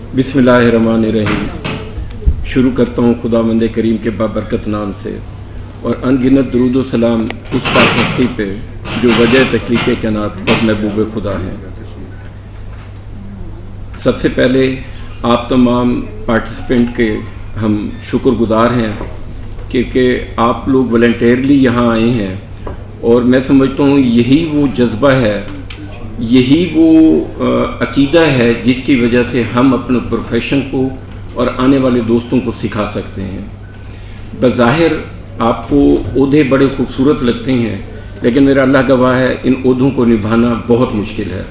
बिस्मिल्लाहिर्रहमानिर्रहीम। शुरू करता हूँ खुदावंद करीम के बाबरकत नाम से, और अनगिनत दरूद व सलाम उस पाक हस्ती पे जो वजह तख्लीक़ कायनात और महबूब खुदा हैं। सबसे पहले आप तमाम पार्टिसिपेंट के हम शुक्रगुजार हैं क्योंकि आप लोग वॉलंटियरली यहाँ आए हैं, और मैं समझता हूँ यही वो जज्बा है, यही वो अकीदा है जिसकी वजह से हम अपने प्रोफेशन को और आने वाले दोस्तों को सिखा सकते हैं। बज़ाहिर आपको ओहदे बड़े खूबसूरत लगते हैं, लेकिन मेरा अल्लाह गवाह है इन ओहदों को निभाना बहुत मुश्किल है।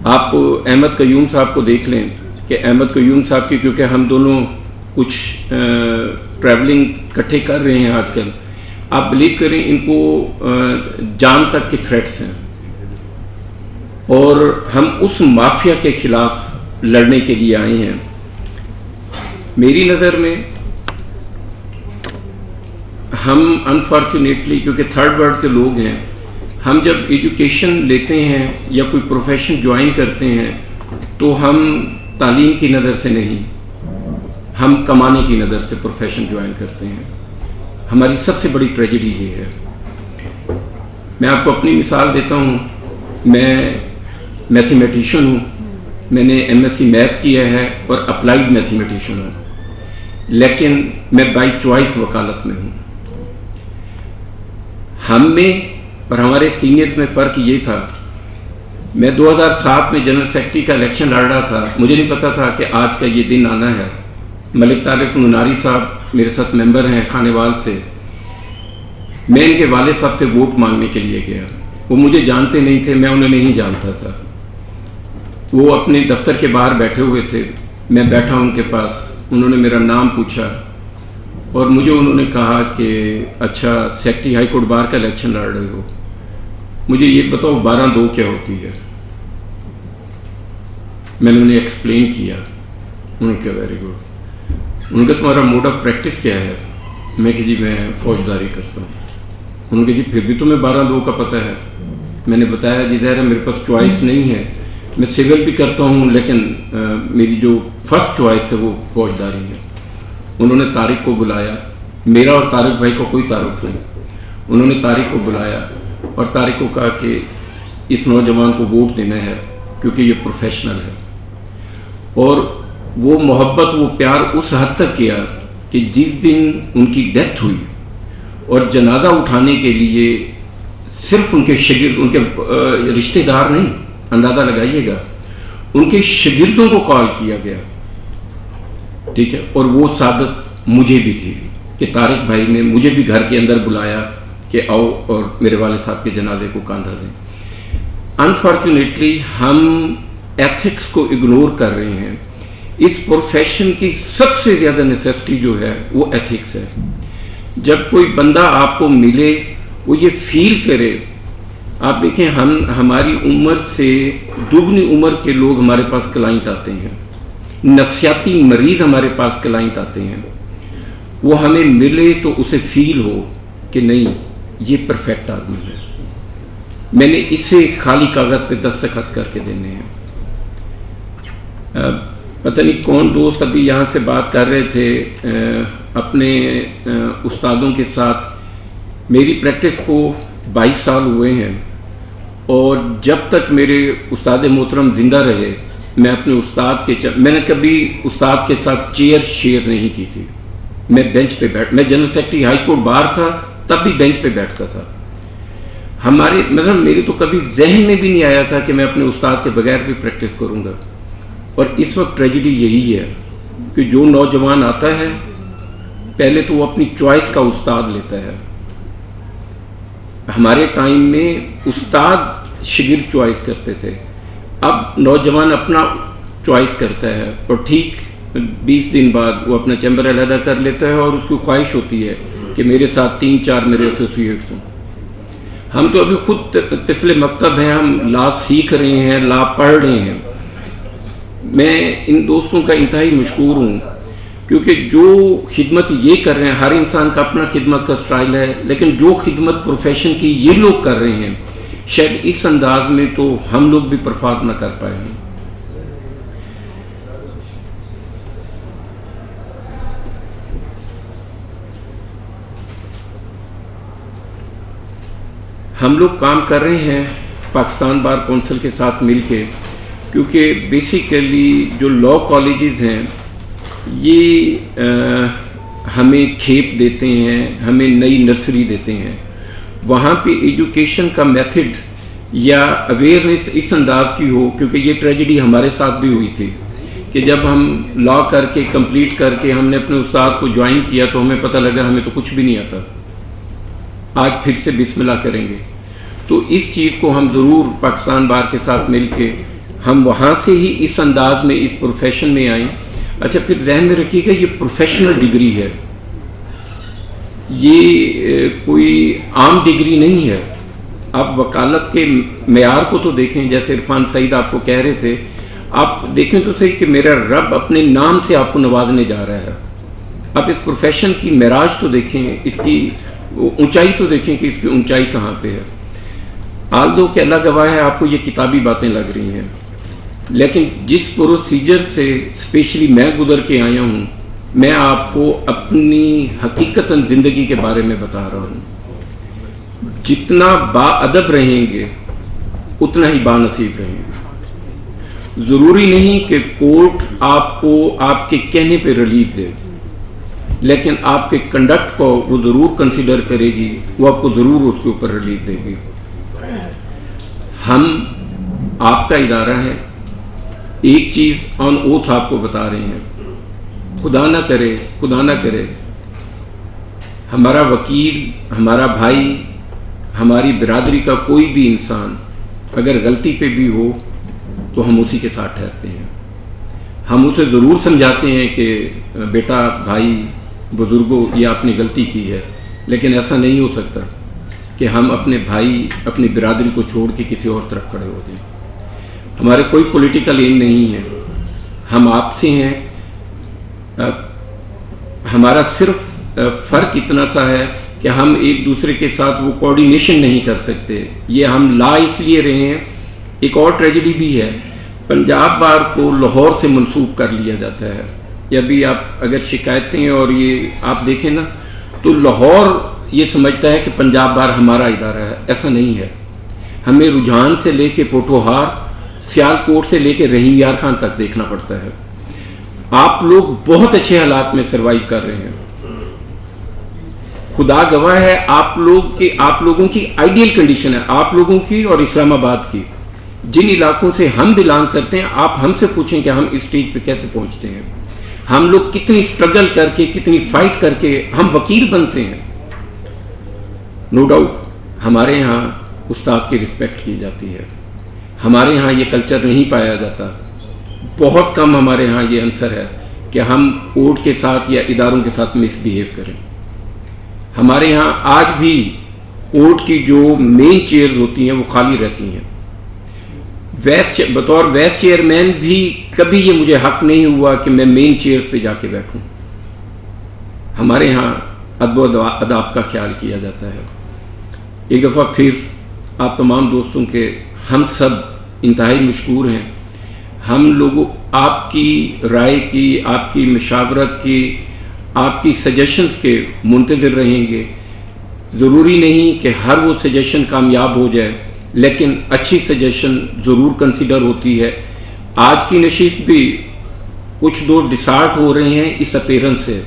आप अहमद कयूम साहब को देख लें कि अहमद कयूम साहब की, क्योंकि हम दोनों कुछ ट्रैवलिंग इकट्ठे कर रहे हैं आजकल, आप बिलीव करें इनको जान तक के थ्रेट्स हैं, और हम उस माफिया के ख़िलाफ़ लड़ने के लिए आए हैं। मेरी नज़र में हम अनफॉर्चुनेटली, क्योंकि थर्ड वर्ल्ड के लोग हैं, हम जब एजुकेशन लेते हैं या कोई प्रोफेशन ज्वाइन करते हैं तो हम तालीम की नज़र से नहीं, हम कमाने की नज़र से प्रोफेशन ज्वाइन करते हैं। हमारी सबसे बड़ी ट्रेजेडी ये है। मैं आपको अपनी मिसाल देता हूँ। मैं मैथमेटिशियन हूँ, मैंने एमएससी मैथ किया है और अप्लाइड मैथमेटिशियन हूँ, लेकिन मैं बाई चॉइस वकालत में हूँ। हम में और हमारे सीनियर्स में फ़र्क ये था, मैं 2007 में जनरल सेक्रेटरी का इलेक्शन लड़ रहा था। मुझे नहीं पता था कि आज का ये दिन आना है। मलिक तारिक मुनारी साहब मेरे साथ मेंबर हैं खानेवाल से। मैं इनके वाले साहब से वोट मांगने के लिए गया। वो मुझे जानते नहीं थे, मैं उन्हें नहीं जानता था। वो अपने दफ्तर के बाहर बैठे हुए थे, मैं बैठा उनके पास। उन्होंने मेरा नाम पूछा और मुझे उन्होंने कहा कि अच्छा सेक्रेटरी हाई कोर्ट बार का इलेक्शन लड़ रहे हो, मुझे ये बताओ 12-2 क्या होती है। मैंने उन्हें एक्सप्लेन किया। उन्होंने कहा वेरी गुड। उन्होंने कहा तुम्हारा मोड ऑफ प्रैक्टिस क्या है। मैं कि जी मैं फौजदारी करता हूँ। उन्होंने कहा जी फिर भी तुम्हें 12-2 का पता है। मैंने बताया जी ज़ाहिर है मेरे पास चॉइस नहीं है, मैं सिविल भी करता हूँ, लेकिन मेरी जो फर्स्ट चॉइस है वो फौजदारी है। उन्होंने तारिक को बुलाया। मेरा और तारिक भाई को कोई तारुफ नहीं। उन्होंने तारिक को बुलाया और तारिक को कहा कि इस नौजवान को वोट देना है क्योंकि ये प्रोफेशनल है। और वो मोहब्बत, वो प्यार उस हद तक किया कि जिस दिन उनकी डेथ हुई और जनाजा उठाने के लिए सिर्फ उनके शागिर्द, उनके रिश्तेदार नहीं, अंदाज़ा लगाइएगा, उनके शागिर्दों को कॉल किया गया, ठीक है। और वो सादत मुझे भी थी कि तारिक भाई ने मुझे भी घर के अंदर बुलाया कि आओ और मेरे वाले साहब के जनाजे को कांधा दें। अनफॉर्चुनेटली हम एथिक्स को इग्नोर कर रहे हैं। इस प्रोफेशन की सबसे ज़्यादा नेसेसिटी जो है वो एथिक्स है। जब कोई बंदा आपको मिले, वो ये फील करे, आप देखें हमारी उम्र से दुगनी उम्र के लोग हमारे पास क्लाइंट आते हैं, नफ्सियाती मरीज़ हमारे पास क्लाइंट आते हैं। वो हमें मिले तो उसे फील हो कि नहीं ये परफेक्ट आदमी है, मैंने इसे खाली कागज़ पे दस्तखत करके देने हैं। पता नहीं कौन दोस्त अभी यहाँ से बात कर रहे थे अपने उस्तादों के साथ। मेरी प्रैक्टिस को 22 साल हुए हैं, और जब तक मेरे उस्ताद मोहतरम ज़िंदा रहे, मैं अपने उस्ताद के मैंने कभी उस्ताद के साथ चेयर शेयर नहीं की थी। मैं बेंच पे मैं general secretary high court bar था, तब भी बेंच पे बैठता था। हमारे मतलब मेरे तो कभी जहन में भी नहीं आया था कि मैं अपने उस्ताद के बगैर भी प्रैक्टिस करूँगा। और इस वक्त ट्रेजेडी यही है कि जो नौजवान आता है पहले तो वो अपनी चॉइस का उस्ताद लेता है। हमारे टाइम में उस्ताद शागिर्द चॉइस करते थे, अब नौजवान अपना चॉइस करता है, और ठीक 20 दिन बाद वो अपना चैम्बर अलहदा कर लेता है और उसकी ख्वाहिश होती है कि मेरे साथ 3-4 मेरे एसोसिएट्स हों। हम तो अभी खुद तिफले मकतब हैं, हम ला सीख रहे हैं, ला पढ़ रहे हैं। मैं इन दोस्तों का इंतहाई मशकूर हूँ क्योंकि जो खिदमत ये कर रहे हैं, हर इंसान का अपना खिदमत का स्टाइल है, लेकिन जो खिदमत प्रोफेशन की ये लोग कर रहे हैं, शायद इस अंदाज में तो हम लोग भी परफॉर्म ना कर पाए हैं। ہم لوگ کام کر رہے ہیں پاکستان بار کونسل کے ساتھ مل کے، کیونکہ بیسیکلی جو لاء کالجز ہیں یہ ہمیں کھیپ دیتے ہیں، ہمیں نئی نرسری دیتے ہیں. وہاں پہ ایجوکیشن کا میتھڈ یا اویئرنیس اس انداز کی ہو، کیونکہ یہ ٹریجڈی ہمارے ساتھ بھی ہوئی تھی کہ جب ہم لا کر کے کمپلیٹ کر کے ہم نے اپنے استاد کو جوائن کیا تو ہمیں پتہ لگا ہمیں تو کچھ بھی نہیں آتا. آج پھر سے بسم اللہ کریں گے. تو اس چیز کو ہم ضرور پاکستان بار کے ساتھ مل کے ہم وہاں سے ہی اس انداز میں اس پروفیشن میں آئیں. اچھا پھر ذہن میں رکھیے گا یہ پروفیشنل ڈگری ہے، یہ کوئی عام ڈگری نہیں ہے. آپ وکالت کے معیار کو تو دیکھیں، جیسے عرفان سعید آپ کو کہہ رہے تھے، آپ دیکھیں تو صحیح کہ میرا رب اپنے نام سے آپ کو نوازنے جا رہا ہے. آپ اس پروفیشن کی معراج تو دیکھیں، اس کی اونچائی تو دیکھیں کہ اس کی اونچائی کہاں پہ ہے. آلدو کہ اللہ گواہ ہے آپ کو یہ کتابی باتیں لگ رہی ہیں، لیکن جس پروسیجر سے اسپیشلی میں گزر کے آیا ہوں، میں آپ کو اپنی حقیقتاً زندگی کے بارے میں بتا رہا ہوں. جتنا با ادب رہیں گے اتنا ہی با نصیب رہیں گے. ضروری نہیں کہ کورٹ آپ کو آپ کے کہنے پہ ریلیف دے، لیکن آپ کے کنڈکٹ کو وہ ضرور کنسیڈر کرے گی، وہ آپ کو ضرور اس کے اوپر ریلیف دے گی. ہم آپ کا ادارہ ہے. ایک چیز آن اوتھ آپ کو بتا رہے ہیں، خدا نہ کرے ہمارا وکیل، ہمارا بھائی، ہماری برادری کا کوئی بھی انسان اگر غلطی پہ بھی ہو تو ہم اسی کے ساتھ ٹھہرتے ہیں. ہم اسے ضرور سمجھاتے ہیں کہ بیٹا، بھائی، بزرگوں، یہ آپ نے غلطی کی ہے، لیکن ایسا نہیں ہو سکتا کہ ہم اپنے بھائی، اپنی برادری کو چھوڑ کے کسی اور طرف کھڑے ہو جائیں. ہمارے کوئی پولیٹیکل ایم نہیں ہے، ہم آپ سے ہیں. ہمارا صرف فرق اتنا سا ہے کہ ہم ایک دوسرے کے ساتھ وہ کوارڈینیشن نہیں کر سکتے. یہ ہم لا اس لیے رہے ہیں. ایک اور ٹریجڈی بھی ہے، پنجاب بار کو لاہور سے منسوب کر لیا جاتا ہے. یا بھی آپ اگر شکایتیں اور یہ آپ دیکھیں نا تو لاہور یہ سمجھتا ہے کہ پنجاب بار ہمارا ادارہ ہے. ایسا نہیں ہے. ہمیں رجحان سے لے کے پوٹوہار، سیالکوٹ سے لے کے رحیم یار خان تک دیکھنا پڑتا ہے. آپ لوگ بہت اچھے حالات میں سروائیو کر رہے ہیں. خدا گواہ ہے آپ لوگوں کی آئیڈیل کنڈیشن ہے، آپ لوگوں کی اور اسلام آباد کی. جن علاقوں سے ہم بلانگ کرتے ہیں، آپ ہم سے پوچھیں کہ ہم اس اسٹیج پہ کیسے پہنچتے ہیں. ہم لوگ کتنی سٹرگل کر کے، کتنی فائٹ کر کے ہم وکیل بنتے ہیں. نو ڈاؤٹ ہمارے ہاں استاد کی رسپیکٹ کی جاتی ہے. ہمارے ہاں یہ کلچر نہیں پایا جاتا. بہت کم ہمارے ہاں یہ عنصر ہے کہ ہم کورٹ کے ساتھ یا اداروں کے ساتھ مس بیہیو کریں. ہمارے ہاں آج بھی کورٹ کی جو مین چیئرز ہوتی ہیں وہ خالی رہتی ہیں. بطور وائس چیئرمین بھی کبھی یہ مجھے حق نہیں ہوا کہ میں مین چیئرز پہ جا کے بیٹھوں. ہمارے ہاں ادب و اداب کا خیال کیا جاتا ہے. ایک دفعہ پھر آپ تمام دوستوں کے ہم سب انتہائی مشکور ہیں. ہم لوگوں آپ کی رائے کی، آپ کی مشاورت کی، آپ کی سجیشنز کے منتظر رہیں گے. ضروری نہیں کہ ہر وہ سجیشن کامیاب ہو جائے، لیکن اچھی سجیشن ضرور کنسیڈر ہوتی ہے. آج کی نشست بھی کچھ دو ڈسارٹ ہو رہے ہیں اس اپیرنس سے.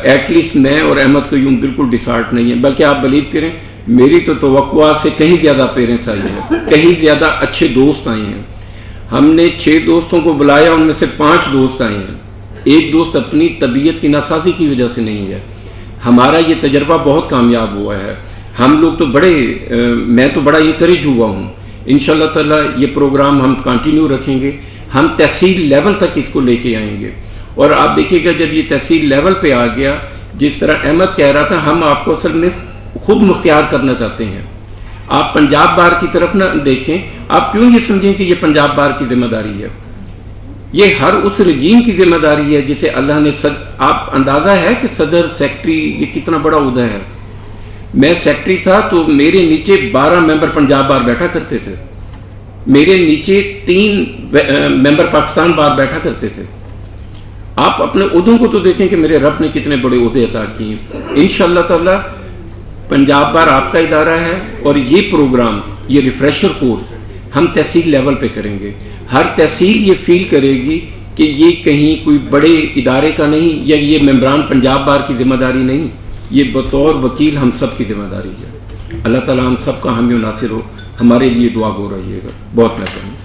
ایٹ لیسٹ میں اور احمد قیوم بالکل ڈسارٹ نہیں ہیں، بلکہ آپ بلیو کریں میری تو توقعات سے کہیں زیادہ اپیرنس آئی ہے، کہیں زیادہ اچھے دوست آئے ہیں. ہم نے 6 دوستوں کو بلایا، ان میں سے 5 دوست آئے ہیں. ایک دوست اپنی طبیعت کی ناسازی کی وجہ سے نہیں ہے. ہمارا یہ تجربہ بہت کامیاب ہوا ہے. ہم لوگ تو میں تو بڑا انکریج ہوا ہوں. انشاءاللہ تعالی یہ پروگرام ہم کنٹینیو رکھیں گے. ہم تحصیل لیول تک اس کو لے کے آئیں گے. اور آپ دیکھیے گا جب یہ تحصیل لیول پہ آ گیا، جس طرح احمد کہہ رہا تھا، ہم آپ کو اصل میں خود مختار کرنا چاہتے ہیں. آپ پنجاب بار کی طرف نہ دیکھیں. آپ کیوں یہ سمجھیں کہ یہ پنجاب بار کی ذمہ داری ہے؟ یہ ہر اس رجیم کی ذمہ داری ہے جسے اللہ نے آپ اندازہ ہے کہ صدر، سیکٹری، یہ کتنا بڑا عہدہ ہے. میں سیکٹری تھا تو میرے نیچے 12 ممبر پنجاب بار بیٹھا کرتے تھے. میرے نیچے 3 ممبر پاکستان بار بیٹھا کرتے تھے. آپ اپنے عہدوں کو تو دیکھیں کہ میرے رب نے کتنے بڑے عہدے عطا کیے. انشاءاللہ تعالی पंजाब बार आपका इदारा है और ये प्रोग्राम, ये रिफ्रेशर कोर्स हम तहसील लेवल पे करेंगे। हर तहसील ये फील करेगी कि ये कहीं कोई बड़े इदारे का नहीं, या ये मेम्बरान पंजाब बार की ज़िम्मेदारी नहीं, ये बतौर वकील हम सब की ज़िम्मेदारी है। अल्लाह ताला हम सब का हामी नासिर हो। हमारे लिए दुआ गो रहिएगा। बहुत मेहरबानी।